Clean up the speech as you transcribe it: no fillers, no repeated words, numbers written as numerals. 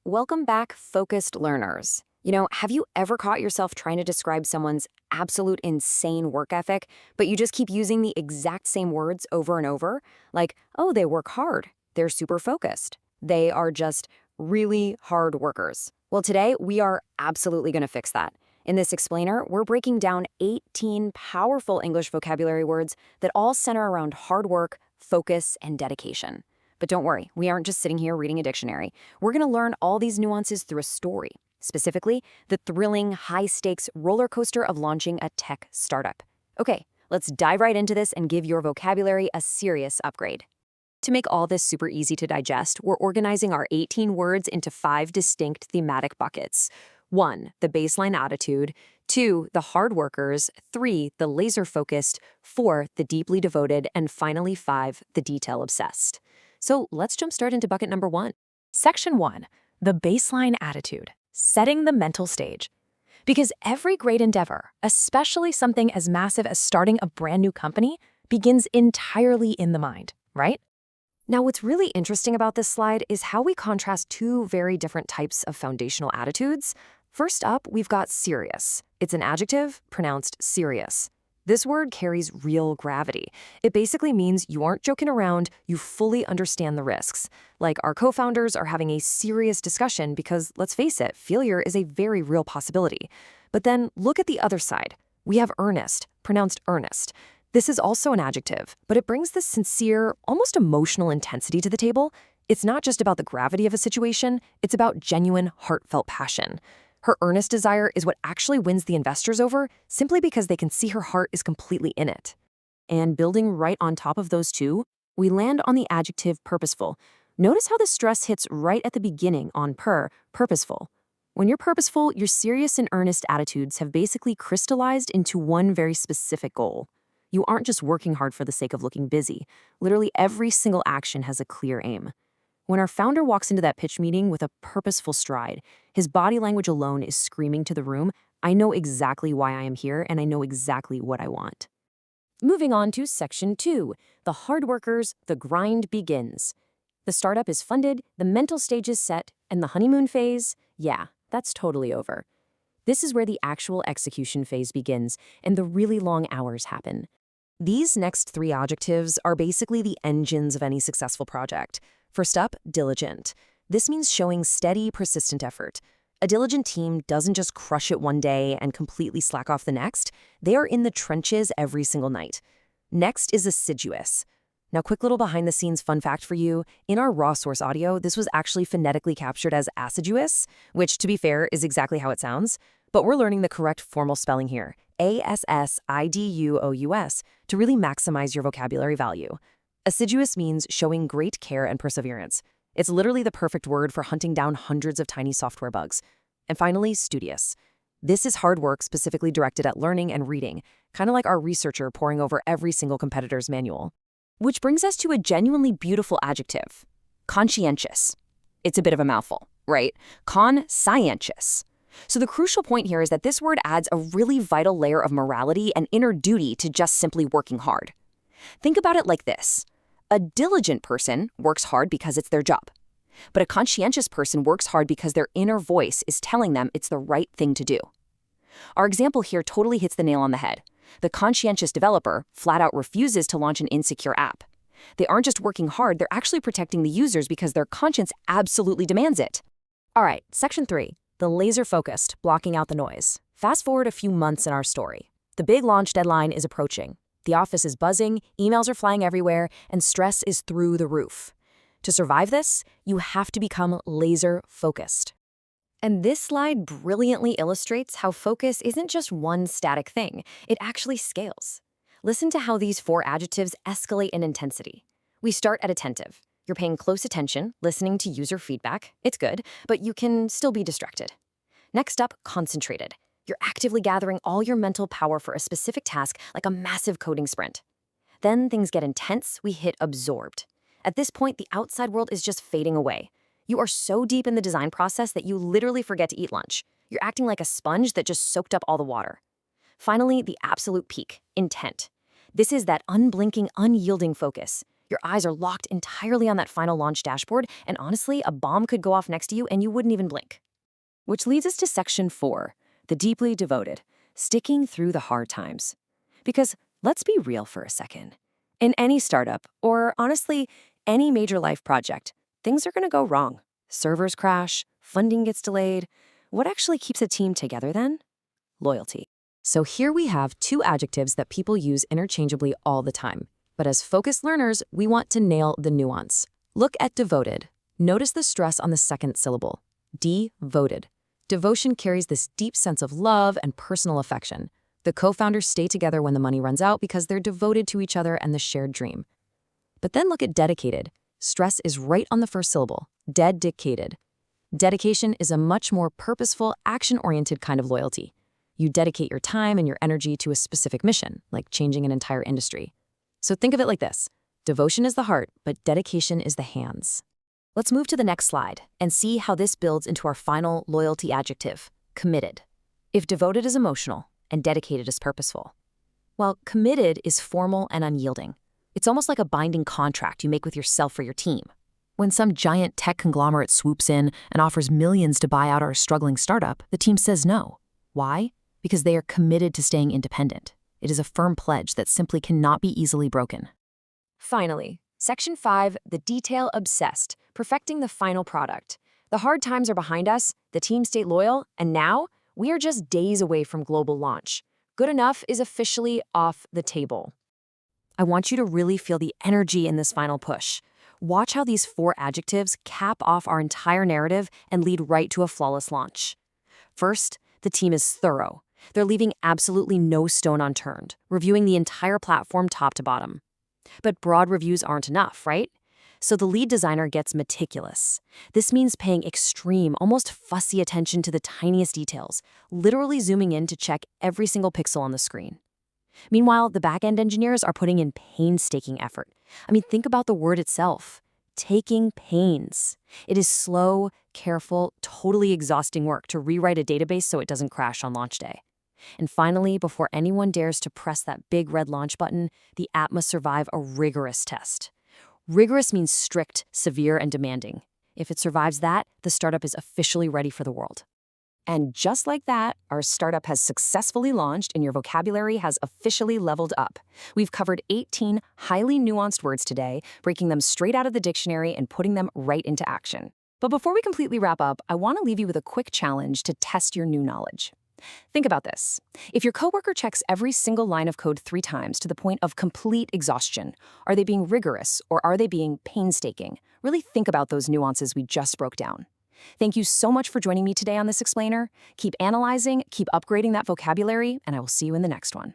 Welcome back, focused learners. Have you ever caught yourself trying to describe someone's absolute insane work ethic, but you just keep using the exact same words over and over? Like, oh, they work hard. They're super focused. They are just really hard workers. Well, today we are absolutely going to fix that. In this explainer, we're breaking down 18 powerful English vocabulary words that all center around hard work, focus, and dedication. But don't worry, we aren't just sitting here reading a dictionary. We're going to learn all these nuances through a story, specifically the thrilling, high-stakes roller coaster of launching a tech startup. Okay, let's dive right into this and give your vocabulary a serious upgrade. To make all this super easy to digest, we're organizing our 18 words into 5 distinct thematic buckets. 1, the baseline attitude. 2, the hard workers. 3, the laser-focused. 4, the deeply devoted. And finally 5, the detail-obsessed. So let's jumpstart into bucket number 1. Section 1, the baseline attitude, setting the mental stage. Because every great endeavor, especially something as massive as starting a brand new company, begins entirely in the mind, right? Now, what's really interesting about this slide is how we contrast 2 very different types of foundational attitudes. First up, we've got serious. It's an adjective, pronounced serious. This word carries real gravity. It basically means you aren't joking around, you fully understand the risks. Like our co-founders are having a serious discussion because, let's face it, failure is a very real possibility. But then look at the other side. We have earnest, pronounced earnest. This is also an adjective, but it brings this sincere, almost emotional intensity to the table. It's not just about the gravity of a situation, it's about genuine, heartfelt passion. Her earnest desire is what actually wins the investors over, simply because they can see her heart is completely in it. And building right on top of those 2, we land on the adjective purposeful. Notice how the stress hits right at the beginning on purposeful. When you're purposeful, your serious and earnest attitudes have basically crystallized into one very specific goal. You aren't just working hard for the sake of looking busy. Literally every single action has a clear aim. When our founder walks into that pitch meeting with a purposeful stride, his body language alone is screaming to the room, I know exactly why I am here and I know exactly what I want. Moving on to section 2, the hard workers, the grind begins. The startup is funded, the mental stage is set, and the honeymoon phase, yeah, that's totally over. This is where the actual execution phase begins and the really long hours happen. These next 3 adjectives are basically the engines of any successful project. First up, diligent. This means showing steady, persistent effort. A diligent team doesn't just crush it one day and completely slack off the next. They are in the trenches every single night. Next is assiduous. Now, quick little behind-the-scenes fun fact for you. In our raw source audio, this was actually phonetically captured as assiduous, which, to be fair, is exactly how it sounds. But we're learning the correct formal spelling here, ASSIDUOUS, to really maximize your vocabulary value. Assiduous means showing great care and perseverance. It's literally the perfect word for hunting down hundreds of tiny software bugs. And finally, studious. This is hard work specifically directed at learning and reading, kind of like our researcher poring over every single competitor's manual. Which brings us to a genuinely beautiful adjective, conscientious. It's a bit of a mouthful, right? Conscientious. So the crucial point here is that this word adds a really vital layer of morality and inner duty to just simply working hard. Think about it like this. A diligent person works hard because it's their job. But a conscientious person works hard because their inner voice is telling them it's the right thing to do. Our example here totally hits the nail on the head. The conscientious developer flat out refuses to launch an insecure app. They aren't just working hard, they're actually protecting the users because their conscience absolutely demands it. All right, section 3, the laser-focused, blocking out the noise. Fast forward a few months in our story. The big launch deadline is approaching. The office is buzzing, emails are flying everywhere, and stress is through the roof. To survive this, you have to become laser-focused. And this slide brilliantly illustrates how focus isn't just one static thing, it actually scales. Listen to how these 4 adjectives escalate in intensity. We start at attentive. You're paying close attention, listening to user feedback. It's good, but you can still be distracted. Next up, concentrated. You're actively gathering all your mental power for a specific task, like a massive coding sprint. Then things get intense, we hit absorbed. At this point, the outside world is just fading away. You are so deep in the design process that you literally forget to eat lunch. You're acting like a sponge that just soaked up all the water. Finally, the absolute peak, intent. This is that unblinking, unyielding focus. Your eyes are locked entirely on that final launch dashboard, and honestly, a bomb could go off next to you and you wouldn't even blink. Which leads us to section 4, the deeply devoted, sticking through the hard times. Because let's be real for a second. In any startup, or honestly, any major life project, things are going to go wrong. Servers crash, funding gets delayed. What actually keeps a team together then? Loyalty. So here we have 2 adjectives that people use interchangeably all the time. But as focused learners, we want to nail the nuance. Look at devoted. Notice the stress on the second syllable. Devoted. Devotion carries this deep sense of love and personal affection. The co-founders stay together when the money runs out because they're devoted to each other and the shared dream. But then look at dedicated. Stress is right on the first syllable. Dedicated. Dedication is a much more purposeful, action-oriented kind of loyalty. You dedicate your time and your energy to a specific mission, like changing an entire industry. So think of it like this. Devotion is the heart, but dedication is the hands. Let's move to the next slide and see how this builds into our final loyalty adjective, committed. If devoted is emotional and dedicated is purposeful, well, committed is formal and unyielding. It's almost like a binding contract you make with yourself or your team. When some giant tech conglomerate swoops in and offers millions to buy out our struggling startup, the team says no. Why? Because they are committed to staying independent. It is a firm pledge that simply cannot be easily broken. Finally, Section 5, the detail-obsessed, perfecting the final product. The hard times are behind us, the team stayed loyal, and now we are just days away from global launch. Good enough is officially off the table. I want you to really feel the energy in this final push. Watch how these 4 adjectives cap off our entire narrative and lead right to a flawless launch. First, the team is thorough. They're leaving absolutely no stone unturned, reviewing the entire platform top to bottom. But broad reviews aren't enough, right? So the lead designer gets meticulous. This means paying extreme, almost fussy attention to the tiniest details, literally zooming in to check every single pixel on the screen. Meanwhile, the back-end engineers are putting in painstaking effort. Think about the word itself. Taking pains. It is slow, careful, totally exhausting work to rewrite a database so it doesn't crash on launch day. And finally, before anyone dares to press that big red launch button, the app must survive a rigorous test. Rigorous means strict, severe, and demanding. If it survives that, the startup is officially ready for the world. And just like that, our startup has successfully launched and your vocabulary has officially leveled up. We've covered 18 highly nuanced words today, breaking them straight out of the dictionary and putting them right into action. But before we completely wrap up, I want to leave you with a quick challenge to test your new knowledge. Think about this. If your coworker checks every single line of code 3 times to the point of complete exhaustion, are they being rigorous or are they being painstaking? Really think about those nuances we just broke down. Thank you so much for joining me today on this explainer. Keep analyzing, keep upgrading that vocabulary, and I will see you in the next one.